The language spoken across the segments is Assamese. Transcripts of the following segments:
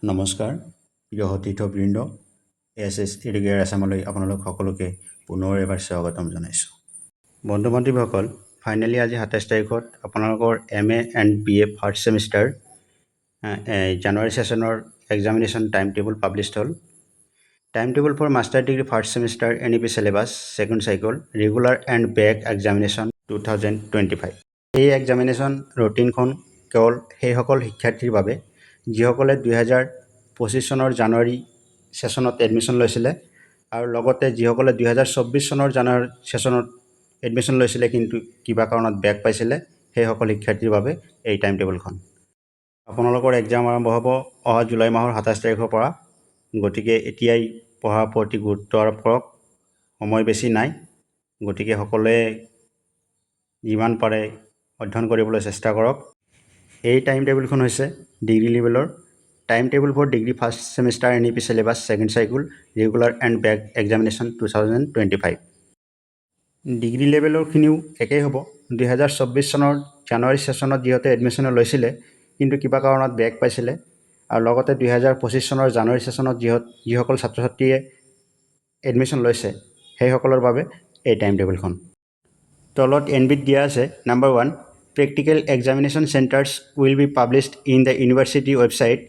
নমস্কাৰ প্ৰিয় সতীৰ্থবৃন্দ এছ এডুকেয়াৰ আছামলৈ আপোনালোক সকলোকে পুনৰ এবাৰ স্বাগতম জনাইছোঁ। বন্ধু বান্ধৱীসকল, ফাইনেলি আজি ২৭ তাৰিখত আপোনালোকৰ MA and BA first semester January ছেশ্যনৰ এক্সামিনেশ্যন টাইম টেবুল পাব্লিছ হ'ল। Time table for master degree first semester NEP syllabus second cycle regular and back examination 2025। এই এক্সামিনেশ্যন ৰুটিনখন কেৱল সেইসকল শিক্ষাৰ্থীৰ বাবে যিসকলে 2025 চনৰ জানুৱাৰী ছেশ্যনত এডমিশ্যন লৈছিলে আৰু লগতে যিসকলে 2024 চনৰ জানুৱাৰী ছেশ্যনত এডমিশ্যন লৈছিলে কিন্তু কিবা কাৰণত বেক পাইছিলে সেইসকল শিক্ষাৰ্থীৰ বাবে এই টাইম টেবুলখন। আপোনালোকৰ এক্সাম আৰম্ভ হ'ব অহা জুলাই মাহৰ ২৭ তাৰিখৰ পৰা। গতিকে এতিয়াই পঢ়াৰ প্ৰতি গুৰুত্ব আৰোপ কৰক। সময় বেছি নাই, গতিকে সকলোৱে যিমান পাৰে অধ্যয়ন কৰিবলৈ চেষ্টা কৰক। এই টাইম টেবুলখন হৈছে ডিগ্ৰী লেভেলৰ time table for degree first semester NEP syllabus second cycle regular and back examination 2025। Degree লেভেলৰখিনিও একেই হ'ব। 2024 চনৰ জানুৱাৰী ছেশ্যনত যিহঁতে এডমিশ্যন লৈছিলে কিন্তু কিবা কাৰণত বেক পাইছিলে আৰু লগতে 2025 চনৰ জানুৱাৰী ছেশ্যনত যিসকল ছাত্ৰ ছাত্ৰীয়ে এডমিশ্যন লৈছে সেইসকলৰ বাবে এই টাইম টেবুলখন। তলত NBত দিয়া আছে number 1, practical examination centres will be published in the university website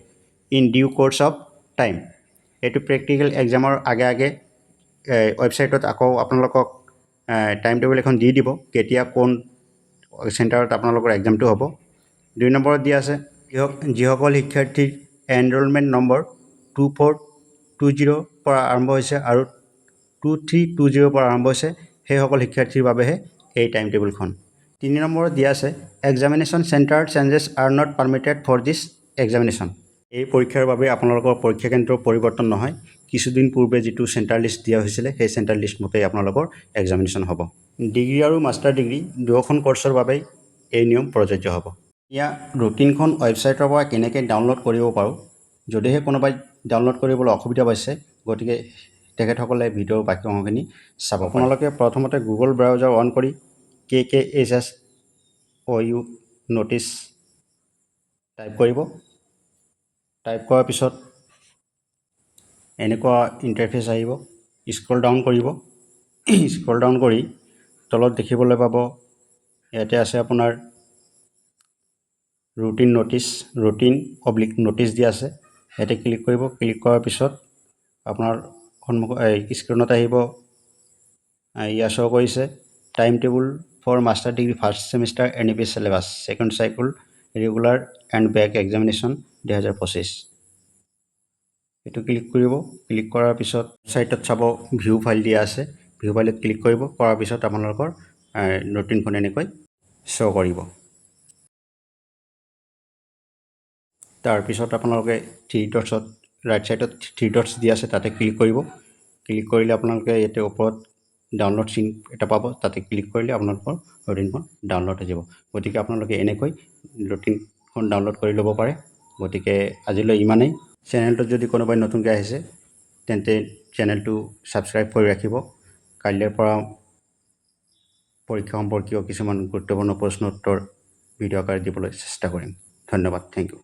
in due course of time. এইটো প্ৰেক্টিকেল এক্সামৰ আগে ৱেবছাইটত আকৌ আপোনালোকক টাইম টেবুল এখন দি দিব, কেতিয়া কোন চেণ্টাৰত আপোনালোকৰ এক্সামটো হ'ব। 2 নম্বৰত দিয়া আছে যিসকল শিক্ষাৰ্থীৰ এনৰলমেণ্ট নম্বৰ 2420 পৰা আৰম্ভ হৈছে আৰু 2320 পৰা আৰম্ভ হৈছে সেইসকল শিক্ষাৰ্থীৰ বাবেহে এই টাইম টেবুলখন। 3 নম্বৰত দিয়া আছে examination centre changes are not permitted for this examination. এই পৰীক্ষাৰ বাবে আপোনালোকৰ পৰীক্ষা কেন্দ্ৰ পৰিৱৰ্তন নহয়। কিছুদিন পূৰ্বে যিটো চেণ্টাৰ লিষ্ট দিয়া হৈছিলে সেই চেণ্টাৰ লিষ্ট মতেই আপোনালোকৰ এক্সামিনেশ্যন হ'ব। ডিগ্ৰী আৰু মাষ্টাৰ ডিগ্ৰী দুয়োখন কৰ্চৰ বাবেই এই নিয়ম প্ৰযোজ্য হ'ব। এতিয়া ৰুটিনখন ৱেবছাইটৰ পৰা কেনেকৈ ডাউনলোড কৰিব পাৰোঁ, যদিহে কোনোবাই ডাউনলোড কৰিবলৈ অসুবিধা পাইছে গতিকে তেখেতসকলে ভিডিঅ'ৰ বাকী অংশখিনি চাব। আপোনালোকে প্ৰথমতে গুগল ব্ৰাউজাৰ অন কৰি KKHSOU ন'টিছ টাইপ কৰিব। টাইপ কৰাৰ পিছত এনেকুৱা ইণ্টাৰফেচ আহিব। স্ক্ৰল ডাউন কৰিব। স্ক্ৰল ডাউন কৰি তলত দেখিবলৈ পাব ইয়াতে আছে আপোনাৰ ৰুটিন ন'টিছ দিয়া আছে। ইয়াতে ক্লিক কৰিব। ক্লিক কৰাৰ পিছত আপোনাৰ সন্মুখত স্ক্ৰীণত আহিব ইয়াত শ্ব' কৰিছে time table for master degree first semester NEP syllabus second cycle regular and back examination 2025। এইটো ক্লিক কৰিব। ক্লিক কৰাৰ পিছত ছাইটত চাব ভিউ ফাইল দিয়া আছে। ভিউ ফাইলত ক্লিক কৰিব। কৰাৰ পিছত আপোনালোকৰ ৰুটিনখন এনেকৈ শ্ব' কৰিব। তাৰপিছত আপোনালোকে ৰাইট ছাইডত 3 ডটছ দিয়া আছে, তাতে ক্লিক কৰিব। ক্লিক কৰিলে আপোনালোকে ইয়াতে ওপৰত ডাউনলোড চিন এটা পাব, তাতে ক্লিক কৰিলে আপোনালোকৰ ৰুটিনখন ডাউনলোড হৈ যাব। গতিকে আপোনালোকে এনেকৈ ৰুটিনখন ডাউনলোড কৰি ল'ব পাৰে। গতিকে আজিলৈ ইমানেই। চেনেলটোত যদি কোনোবাই নতুনকৈ আহিছে তেন্তে চেনেলটো ছাবস্ক্ৰাইব কৰি ৰাখিব। কাইলৈৰ পৰা পৰীক্ষা সম্পৰ্কীয় কিছুমান গুৰুত্বপূৰ্ণ প্ৰশ্ন উত্তৰ ভিডিঅ' আকাৰে দিবলৈ চেষ্টা কৰিম। ধন্যবাদ। Thank U.